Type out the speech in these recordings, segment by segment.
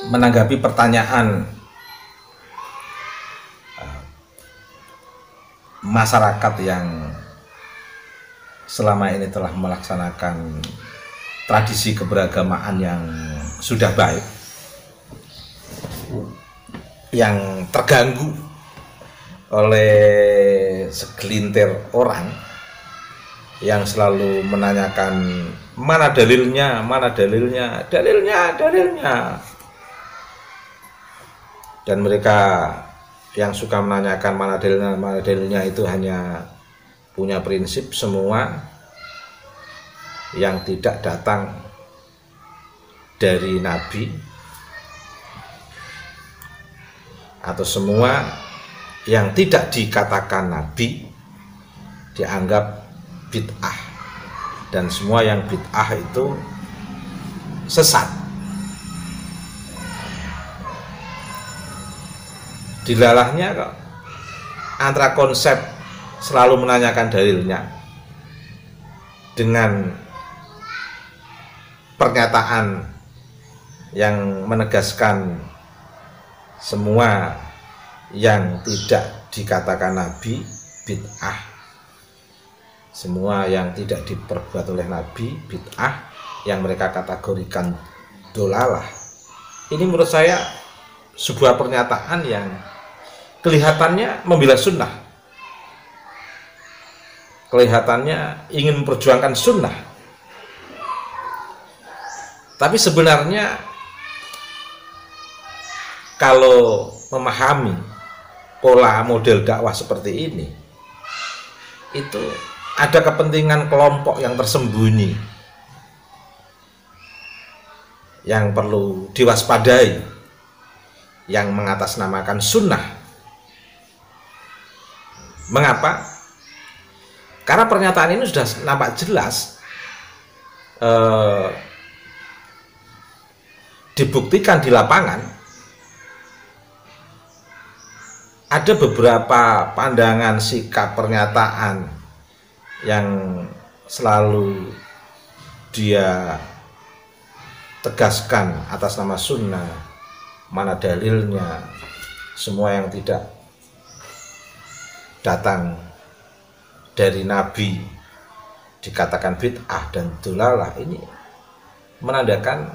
menanggapi pertanyaan masyarakat yang selama ini telah melaksanakan tradisi keberagamaan yang sudah baik, yang terganggu oleh segelintir orang yang selalu menanyakan mana dalilnya, dan mereka yang suka menanyakan mana dalilnya itu hanya punya prinsip semua yang tidak datang dari Nabi atau semua yang tidak dikatakan Nabi dianggap bid'ah, dan semua yang bid'ah itu sesat. Dilalahnya kok antara konsep selalu menanyakan dalilnya dengan pernyataan yang menegaskan semua yang tidak dikatakan Nabi bid'ah, semua yang tidak diperbuat oleh Nabi bid'ah, yang mereka kategorikan dolalah. Ini menurut saya sebuah pernyataan yang kelihatannya membela sunnah, kelihatannya ingin memperjuangkan sunnah, tapi sebenarnya kalau memahami pola model dakwah seperti ini, itu ada kepentingan kelompok yang tersembunyi yang perlu diwaspadai, yang mengatasnamakan sunnah. Mengapa? Karena pernyataan ini sudah nampak jelas dibuktikan di lapangan. Ada beberapa pandangan, sikap, pernyataan yang selalu dia tegaskan atas nama sunnah, mana dalilnya, semua yang tidak datang dari Nabi dikatakan bid'ah dan dolalah. Ini menandakan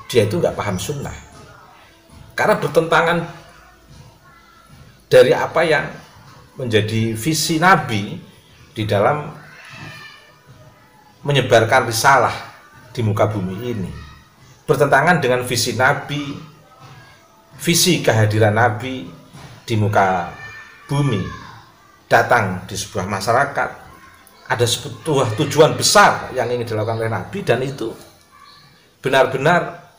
dia itu nggak paham sunnah, karena bertentangan dari apa yang menjadi visi Nabi di dalam menyebarkan risalah di muka bumi ini, bertentangan dengan visi Nabi, visi kehadiran Nabi di muka bumi, datang di sebuah masyarakat, ada sebuah tujuan besar yang ingin dilakukan oleh Nabi, dan itu benar-benar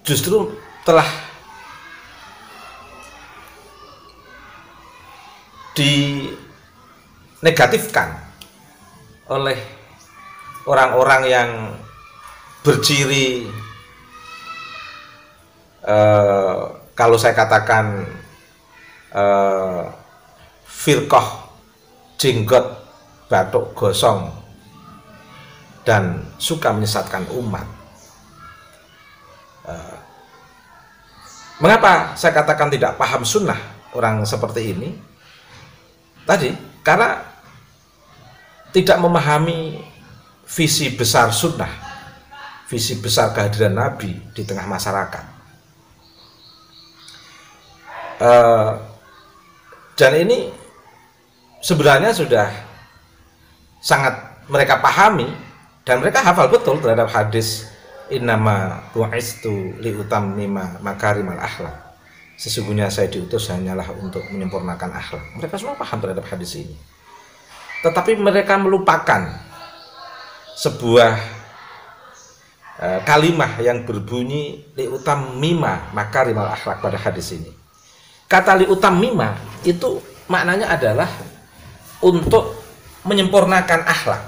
justru telah dinegatifkan oleh orang-orang yang berciri kalau saya katakan firqah jenggot batuk gosong dan suka menyesatkan umat. Mengapa saya katakan tidak paham sunnah orang seperti ini? Tadi karena tidak memahami visi besar sunnah, visi besar kehadiran Nabi di tengah masyarakat. Dan ini sebenarnya sudah sangat mereka pahami, dan mereka hafal betul terhadap hadis innama bu'istu liutammima makarimal akhlak, sesungguhnya saya diutus hanyalah untuk menyempurnakan akhlak. Mereka semua paham terhadap hadis ini, tetapi mereka melupakan sebuah kalimah yang berbunyi liutammima makarimal akhlak pada hadis ini. Kata liutammima itu maknanya adalah untuk menyempurnakan akhlak.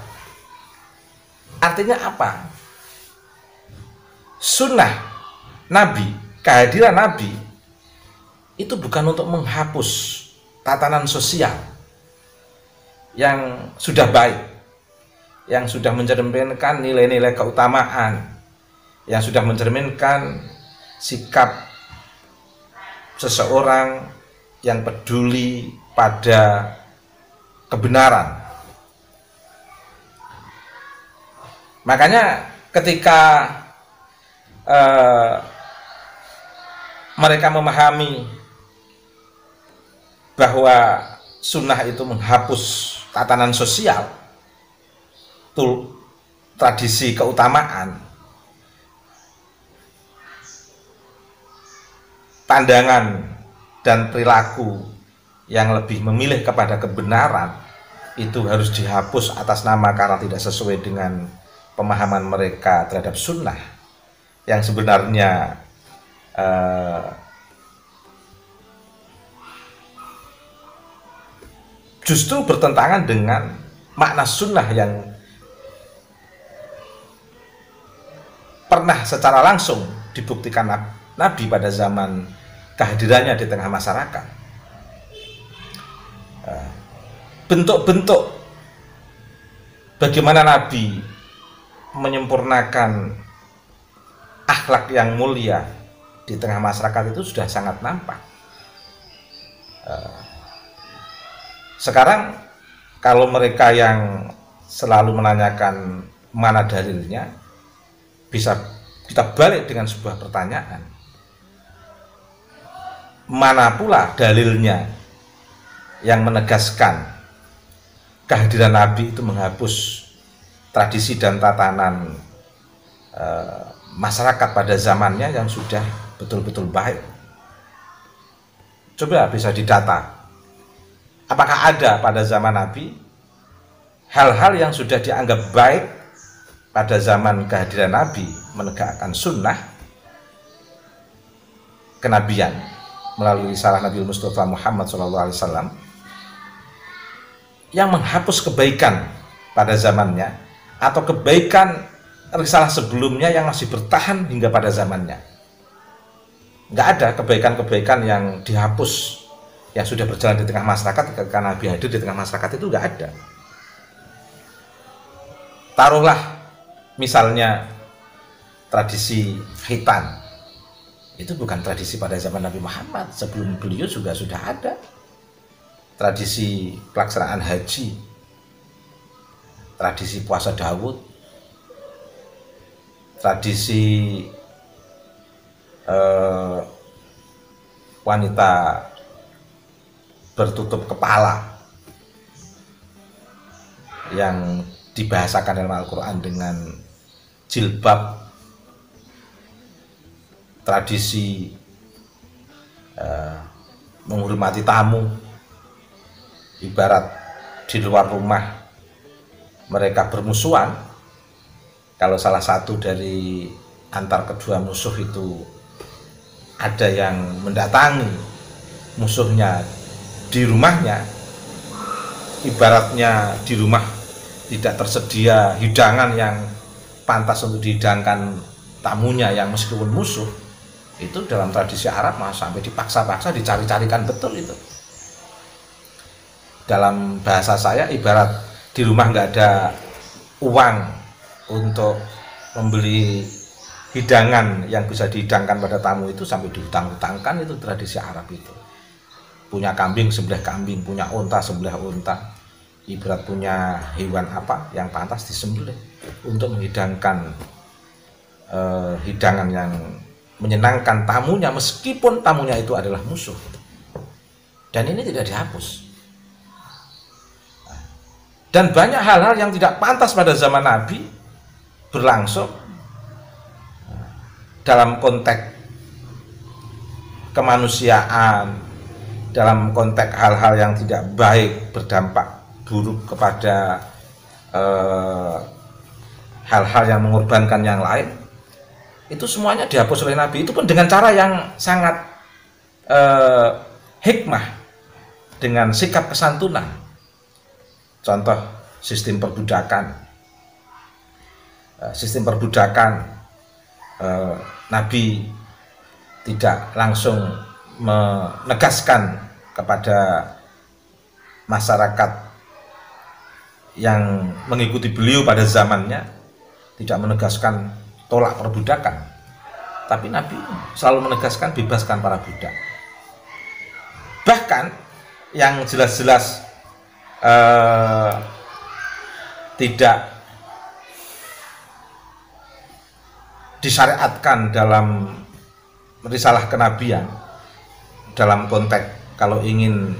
Artinya apa? Sunnah Nabi, kehadiran Nabi itu bukan untuk menghapus tatanan sosial yang sudah baik, yang sudah mencerminkan nilai-nilai keutamaan, yang sudah mencerminkan sikap seseorang yang peduli pada kebenaran. Makanya ketika mereka memahami bahwa sunnah itu menghapus tatanan sosial, tradisi keutamaan, pandangan dan perilaku yang lebih memilih kepada kebenaran itu harus dihapus atas nama karena tidak sesuai dengan pemahaman mereka terhadap sunnah yang sebenarnya justru bertentangan dengan makna sunnah yang pernah secara langsung dibuktikan Nabi pada zaman kehadirannya di tengah masyarakat. Bentuk-bentuk bagaimana Nabi menyempurnakan akhlak yang mulia di tengah masyarakat itu sudah sangat nampak. Sekarang kalau mereka yang selalu menanyakan mana dalilnya, bisa kita balik dengan sebuah pertanyaan. Mana pula dalilnya yang menegaskan kehadiran Nabi itu menghapus tradisi dan tatanan masyarakat pada zamannya yang sudah betul-betul baik? Coba bisa didata. Apakah ada pada zaman Nabi hal-hal yang sudah dianggap baik pada zaman kehadiran Nabi menegakkan sunnah kenabian melalui risalah Nabi Mustafa Muhammad SAW yang menghapus kebaikan pada zamannya atau kebaikan risalah sebelumnya yang masih bertahan hingga pada zamannya? Nggak ada kebaikan-kebaikan yang dihapus yang sudah berjalan di tengah masyarakat ketika Nabi hadir di tengah masyarakat, itu nggak ada. Taruhlah misalnya tradisi khitan, itu bukan tradisi pada zaman Nabi Muhammad, sebelum beliau juga sudah ada. Tradisi pelaksanaan haji, tradisi puasa Daud, tradisi wanita bertutup kepala yang dibahasakan dalam Al-Quran dengan jilbab, tradisi menghormati tamu, ibarat di luar rumah mereka bermusuhan, kalau salah satu dari antar kedua musuh itu ada yang mendatangi musuhnya di rumahnya, ibaratnya di rumah tidak tersedia hidangan yang pantas untuk dihidangkan tamunya yang meskipun musuh, itu dalam tradisi Arab malah sampai dipaksa-paksa, dicari-carikan betul itu. Dalam bahasa saya, ibarat di rumah nggak ada uang untuk membeli hidangan yang bisa dihidangkan pada tamu, itu sampai dihutang-hutangkan. Itu tradisi Arab itu. Punya kambing sebelah kambing, punya unta sebelah unta, ibarat punya hewan apa yang pantas disembelih untuk menghidangkan hidangan yang menyenangkan tamunya meskipun tamunya itu adalah musuh. Dan ini tidak dihapus. Dan banyak hal-hal yang tidak pantas pada zaman Nabi berlangsung dalam konteks kemanusiaan, dalam konteks hal-hal yang tidak baik, berdampak buruk kepada hal-hal yang mengorbankan yang lain, itu semuanya dihapus oleh Nabi. Itu pun dengan cara yang sangat hikmah, dengan sikap kesantunan. Contoh sistem perbudakan. Nabi tidak langsung menegaskan kepada masyarakat yang mengikuti beliau pada zamannya, tidak menegaskan tolak perbudakan, tapi Nabi selalu menegaskan bebaskan para budak. Bahkan yang jelas-jelas tidak disyariatkan dalam risalah kenabian, dalam konteks kalau ingin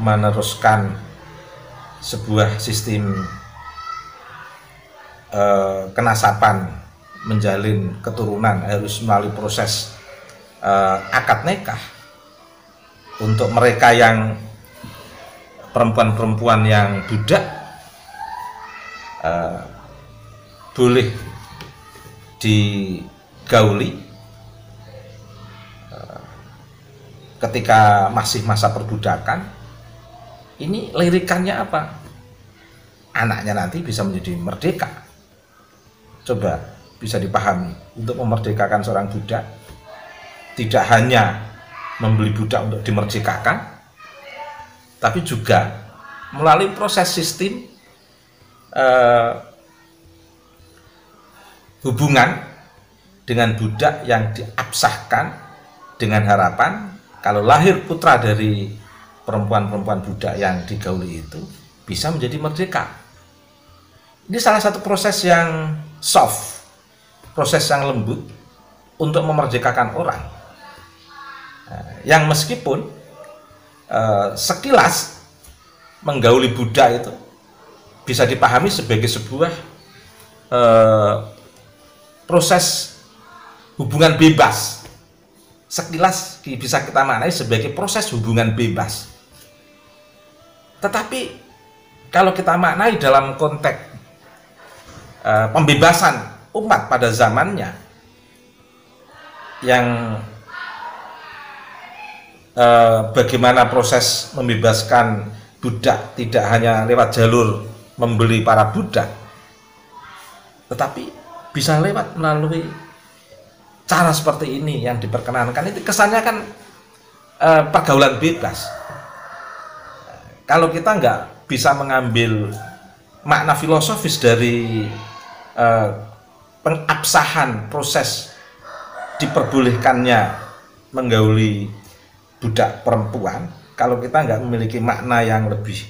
meneruskan sebuah sistem kenasaban, menjalin keturunan harus melalui proses akad nikah. Untuk mereka yang perempuan-perempuan yang budak boleh digauli ketika masih masa perbudakan. Ini lirikannya apa? Anaknya nanti bisa menjadi merdeka. Coba bisa dipahami, untuk memerdekakan seorang budak tidak hanya membeli budak untuk dimerdekakan, tapi juga melalui proses sistem hubungan dengan budak yang diabsahkan dengan harapan kalau lahir putra dari perempuan-perempuan budak yang digauli itu bisa menjadi merdeka. Ini salah satu proses yang soft, proses yang lembut untuk memerdekakan orang, yang meskipun sekilas menggauli budak itu bisa dipahami sebagai sebuah proses hubungan bebas. Sekilas bisa kita maknai sebagai proses hubungan bebas. Tetapi kalau kita maknai dalam konteks pembebasan umat pada zamannya, yang bagaimana proses membebaskan budak tidak hanya lewat jalur membeli para budak, tetapi bisa lewat melalui cara seperti ini yang diperkenankan. Itu kesannya kan pergaulan bebas. Kalau kita nggak bisa mengambil makna filosofis dari pengabsahan proses diperbolehkannya menggauli budak perempuan, kalau kita nggak memiliki makna yang lebih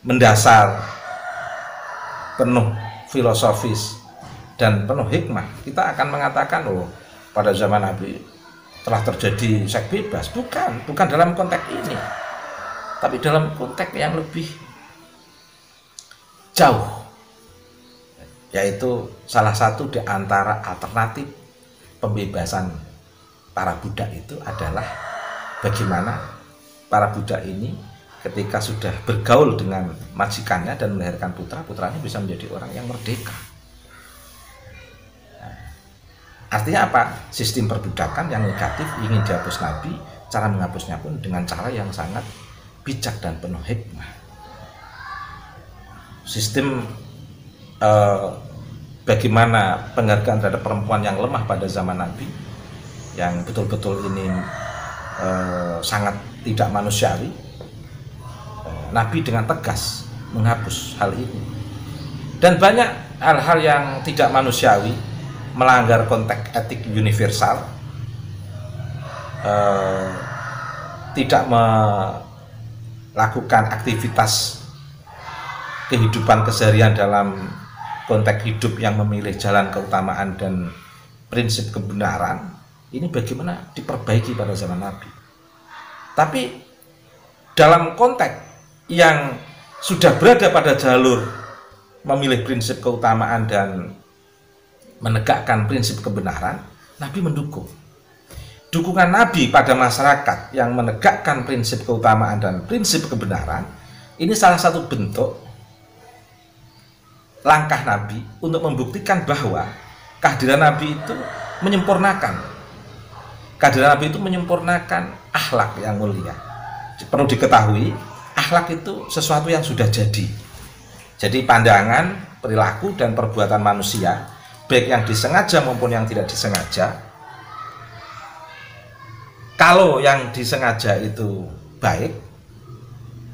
mendasar, penuh filosofis dan penuh hikmah, kita akan mengatakan, oh, pada zaman Nabi telah terjadi seks bebas. Bukan dalam konteks ini, tapi dalam konteks yang lebih jauh, yaitu salah satu di antara alternatif pembebasan para budak itu adalah bagaimana para budak ini ketika sudah bergaul dengan majikannya dan melahirkan putranya bisa menjadi orang yang merdeka. Nah, artinya apa? Sistem perbudakan yang negatif ingin dihapus Nabi, cara menghapusnya pun dengan cara yang sangat bijak dan penuh hikmah. Sistem bagaimana penghargaan terhadap perempuan yang lemah pada zaman Nabi, yang betul-betul ini sangat tidak manusiawi, Nabi dengan tegas menghapus hal ini. Dan banyak hal-hal yang tidak manusiawi, melanggar konteks etik universal, tidak melakukan aktivitas kehidupan keseharian dalam konteks hidup yang memilih jalan keutamaan dan prinsip kebenaran. Ini bagaimana diperbaiki pada zaman Nabi. Tapi dalam konteks yang sudah berada pada jalur memilih prinsip keutamaan dan menegakkan prinsip kebenaran, Nabi mendukung. Dukungan Nabi pada masyarakat yang menegakkan prinsip keutamaan dan prinsip kebenaran, ini salah satu bentuk langkah Nabi untuk membuktikan bahwa kehadiran Nabi itu menyempurnakan. Kehadiran Nabi itu menyempurnakan akhlak yang mulia. Perlu diketahui, akhlak itu sesuatu yang sudah jadi. Jadi pandangan, perilaku, dan perbuatan manusia, baik yang disengaja maupun yang tidak disengaja, kalau yang disengaja itu baik,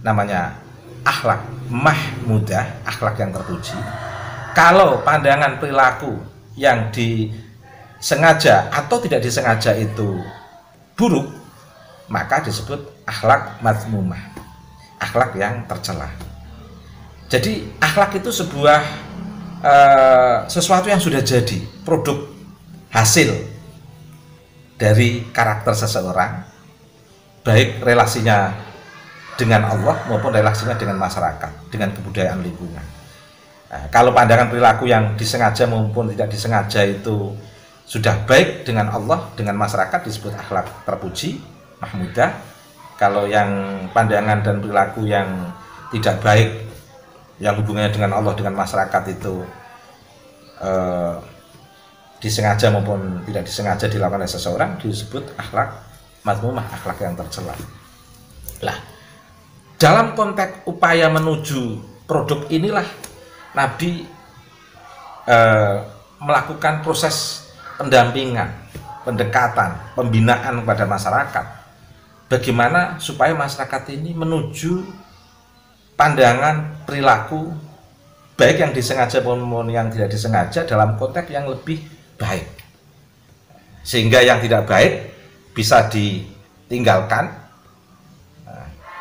namanya akhlak mahmudah, akhlak yang terpuji. Kalau pandangan perilaku yang disengaja atau tidak disengaja itu buruk, maka disebut akhlak mazmumah, akhlak yang tercela. Jadi akhlak itu sebuah sesuatu yang sudah jadi, produk hasil dari karakter seseorang, baik relasinya dengan Allah maupun relasinya dengan masyarakat, dengan kebudayaan lingkungan. Nah, kalau pandangan perilaku yang disengaja maupun tidak disengaja itu sudah baik dengan Allah, dengan masyarakat, disebut akhlak terpuji, mahmudah. Kalau yang pandangan dan perilaku yang tidak baik, yang hubungannya dengan Allah, dengan masyarakat itu disengaja maupun tidak disengaja dilakukan oleh seseorang, disebut akhlak mazmumah, akhlak yang tercela. Lah, dalam konteks upaya menuju produk inilah Nabi melakukan proses pendampingan, pendekatan, pembinaan kepada masyarakat. Bagaimana supaya masyarakat ini menuju pandangan perilaku baik yang disengaja maupun yang tidak disengaja dalam konteks yang lebih baik, sehingga yang tidak baik bisa ditinggalkan,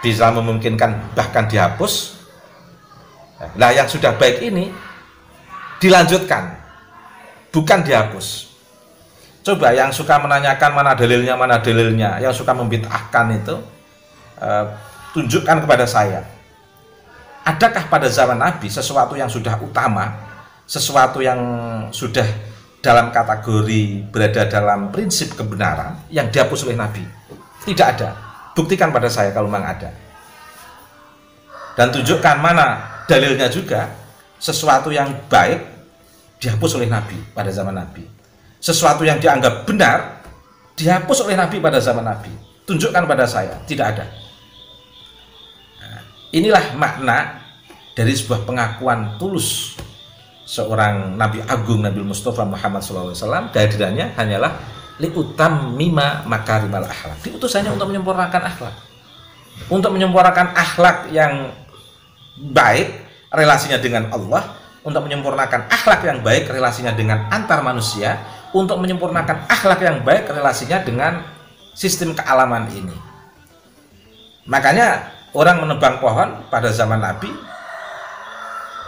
bisa memungkinkan bahkan dihapus. Nah, yang sudah baik ini dilanjutkan, bukan dihapus. Coba yang suka menanyakan mana dalilnya, yang suka membid'ahkan itu, tunjukkan kepada saya. Adakah pada zaman Nabi sesuatu yang sudah utama, sesuatu yang sudah dalam kategori berada dalam prinsip kebenaran yang dihapus oleh Nabi? Tidak ada. Buktikan pada saya kalau memang ada. Dan tunjukkan mana dalilnya juga sesuatu yang baik dihapus oleh Nabi pada zaman Nabi. Sesuatu yang dianggap benar dihapus oleh Nabi pada zaman Nabi. Tunjukkan pada saya, tidak ada. Nah, inilah makna dari sebuah pengakuan tulus seorang Nabi Agung, Nabi Mustafa Muhammad SAW. Kehadirannya hanyalah liutammima makarimal akhlak. Diutusannya untuk menyempurnakan akhlak, untuk menyempurnakan akhlak yang baik relasinya dengan Allah, untuk menyempurnakan akhlak yang baik relasinya dengan antar manusia, untuk menyempurnakan akhlak yang baik relasinya dengan sistem kealaman ini. Makanya orang menebang pohon pada zaman Nabi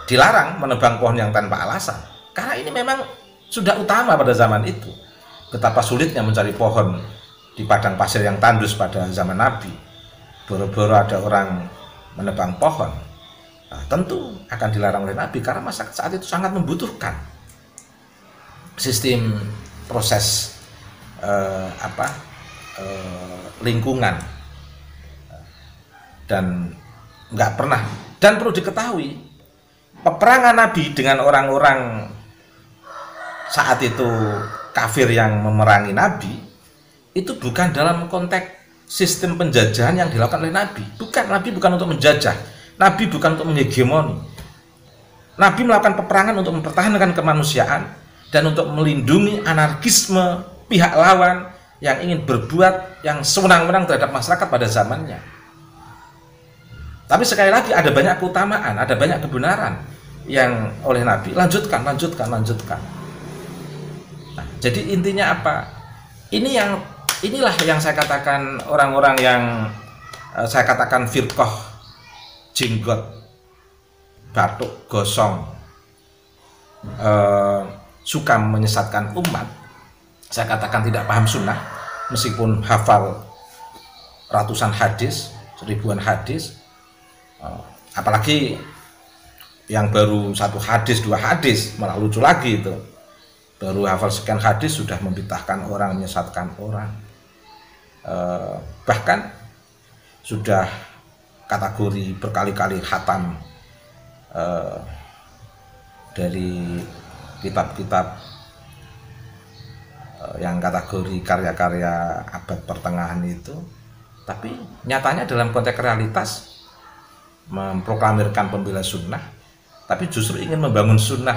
dilarang menebang pohon yang tanpa alasan, karena ini memang sudah utama pada zaman itu. Betapa sulitnya mencari pohon di padang pasir yang tandus pada zaman Nabi. Boro-boro ada orang menebang pohon. Nah, tentu akan dilarang oleh Nabi karena masyarakat saat itu sangat membutuhkan sistem proses lingkungan, dan nggak pernah, dan perlu diketahui peperangan Nabi dengan orang-orang saat itu kafir yang memerangi Nabi itu bukan dalam konteks sistem penjajahan yang dilakukan oleh Nabi. Bukan, Nabi bukan untuk menjajah. Nabi bukan untuk menghegemoni. Nabi melakukan peperangan untuk mempertahankan kemanusiaan dan untuk melindungi anarkisme pihak lawan yang ingin berbuat yang sewenang-wenang terhadap masyarakat pada zamannya. Tapi sekali lagi ada banyak keutamaan, ada banyak kebenaran yang oleh Nabi lanjutkan. Nah, jadi intinya apa? Inilah yang saya katakan orang-orang yang saya katakan firqah jenggot, batuk, gosong, suka menyesatkan umat. Saya katakan tidak paham sunnah, meskipun hafal ratusan hadis, ribuan hadis, apalagi yang baru satu hadis, dua hadis, malah lucu lagi itu. Baru hafal sekian hadis sudah membid'ahkan orang, menyesatkan orang, bahkan sudah kategori berkali-kali khatam dari kitab-kitab yang kategori karya-karya abad pertengahan itu. Tapi nyatanya dalam konteks realitas memproklamirkan pembela sunnah, tapi justru ingin membangun sunnah,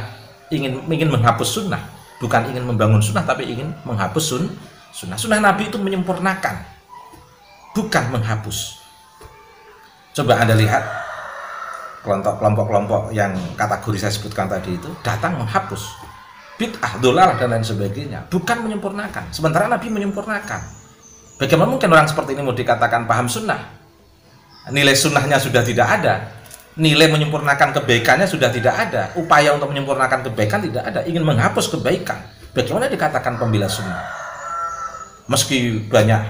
ingin menghapus sunnah. Bukan ingin membangun sunnah, tapi ingin menghapus sunnah. Sunnah Nabi itu menyempurnakan, bukan menghapus. Coba Anda lihat kelompok-kelompok yang kategori saya sebutkan tadi itu datang menghapus bid'ah, dhalalah dan lain sebagainya, bukan menyempurnakan. Sementara Nabi menyempurnakan. Bagaimana mungkin orang seperti ini mau dikatakan paham sunnah? Nilai sunnahnya sudah tidak ada, nilai menyempurnakan kebaikannya sudah tidak ada, upaya untuk menyempurnakan kebaikan tidak ada, ingin menghapus kebaikan. Bagaimana dikatakan pembela sunnah? Meski banyak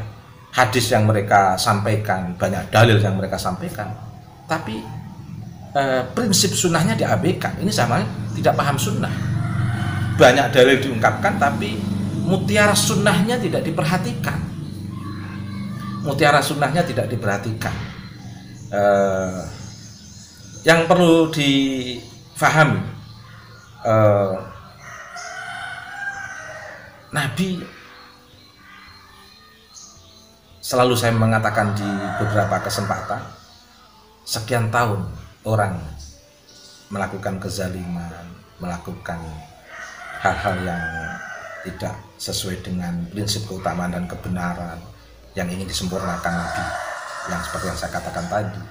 hadis yang mereka sampaikan, banyak dalil yang mereka sampaikan, tapi prinsip sunnahnya diabaikan. Ini sama tidak paham sunnah. Banyak dalil diungkapkan, tapi mutiara sunnahnya tidak diperhatikan. Mutiara sunnahnya tidak diperhatikan. Yang perlu difahami, Nabi selalu saya mengatakan di beberapa kesempatan, sekian tahun orang melakukan kezaliman, melakukan hal-hal yang tidak sesuai dengan prinsip keutamaan dan kebenaran yang ingin disempurnakan Nabi, yang seperti yang saya katakan tadi.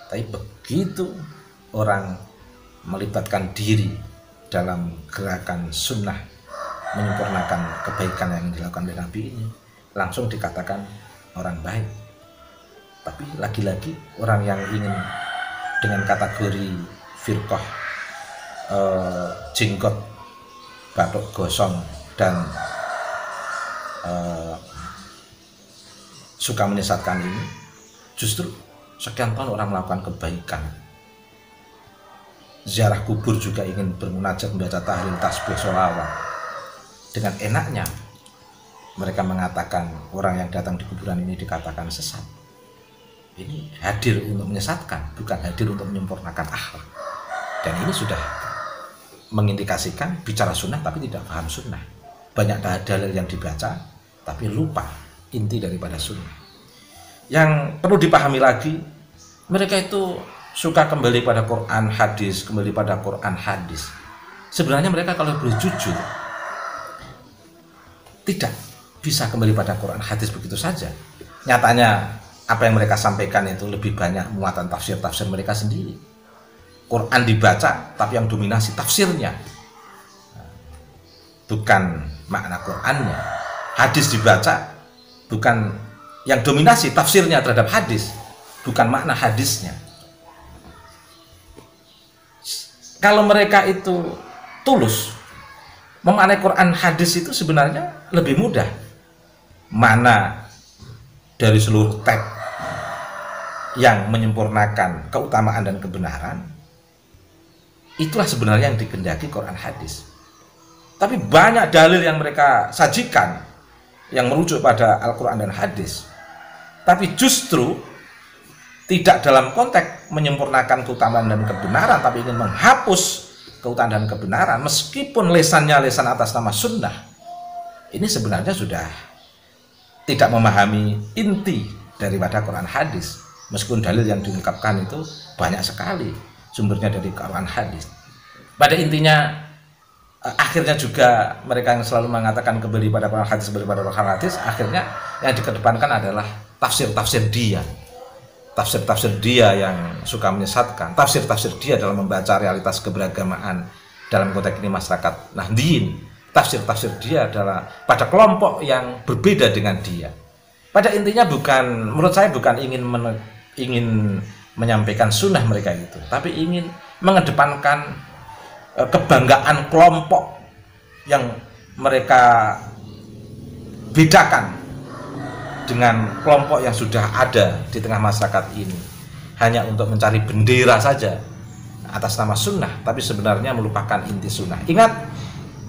Tapi begitu orang melibatkan diri dalam gerakan sunnah menyempurnakan kebaikan yang dilakukan oleh Nabi ini, langsung dikatakan orang baik. Tapi lagi-lagi orang yang ingin dengan kategori firqah, jenggot, batuk gosong, dan suka menyesatkan ini, justru sekian tahun orang melakukan kebaikan, ziarah kubur juga ingin bermunajat, membaca tahlil, tasbih, sholawat. Dengan enaknya mereka mengatakan orang yang datang di kuburan ini dikatakan sesat. Ini hadir untuk menyesatkan, bukan hadir untuk menyempurnakan akhlak. Dan ini sudah mengindikasikan bicara sunnah tapi tidak paham sunnah. Banyak dalil yang dibaca tapi lupa inti daripada sunnah. Yang perlu dipahami lagi, mereka itu suka kembali pada Quran hadis, kembali pada Quran hadis. Sebenarnya mereka kalau boleh jujur tidak bisa kembali pada Quran hadis begitu saja. Nyatanya apa yang mereka sampaikan itu lebih banyak muatan tafsir-tafsir mereka sendiri. Quran dibaca tapi yang dominasi tafsirnya, bukan makna Qurannya. Hadis dibaca, bukan yang dominasi tafsirnya terhadap hadis, bukan makna hadisnya. Kalau mereka itu tulus memaknai Quran hadis, itu sebenarnya lebih mudah. Mana dari seluruh teks yang menyempurnakan keutamaan dan kebenaran, itulah sebenarnya yang dikehendaki Quran hadis. Tapi banyak dalil yang mereka sajikan yang merujuk pada Al-Quran dan hadis, tapi justru tidak dalam konteks menyempurnakan keutamaan dan kebenaran, tapi ingin menghapus keutamaan dan kebenaran, meskipun lesannya lesan atas nama sunnah. Ini sebenarnya sudah tidak memahami inti daripada Quran hadis. Meskipun dalil yang diungkapkan itu banyak sekali sumbernya dari Quran hadis. Pada intinya, akhirnya juga mereka yang selalu mengatakan kembali pada Quran hadis, kembali pada Quran hadis, akhirnya yang dikedepankan adalah tafsir-tafsir dia. Tafsir-tafsir dia yang suka menyesatkan, tafsir-tafsir dia dalam membaca realitas keberagamaan dalam konteks ini masyarakat Nahdien. Tafsir-tafsir dia adalah pada kelompok yang berbeda dengan dia. Pada intinya bukan, menurut saya bukan ingin menyampaikan sunnah mereka itu, tapi ingin mengedepankan kebanggaan kelompok yang mereka bedakan dengan kelompok yang sudah ada di tengah masyarakat ini, hanya untuk mencari bendera saja atas nama sunnah, tapi sebenarnya melupakan inti sunnah. Ingat,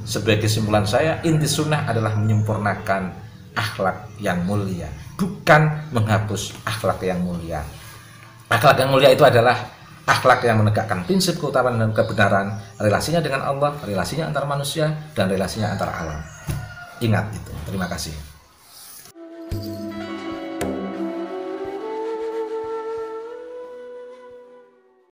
sebagai kesimpulan saya, inti sunnah adalah menyempurnakan akhlak yang mulia, bukan menghapus akhlak yang mulia. Akhlak yang mulia itu adalah akhlak yang menegakkan prinsip keutamaan dan kebenaran, relasinya dengan Allah, relasinya antar manusia, dan relasinya antar alam. Ingat itu. Terima kasih.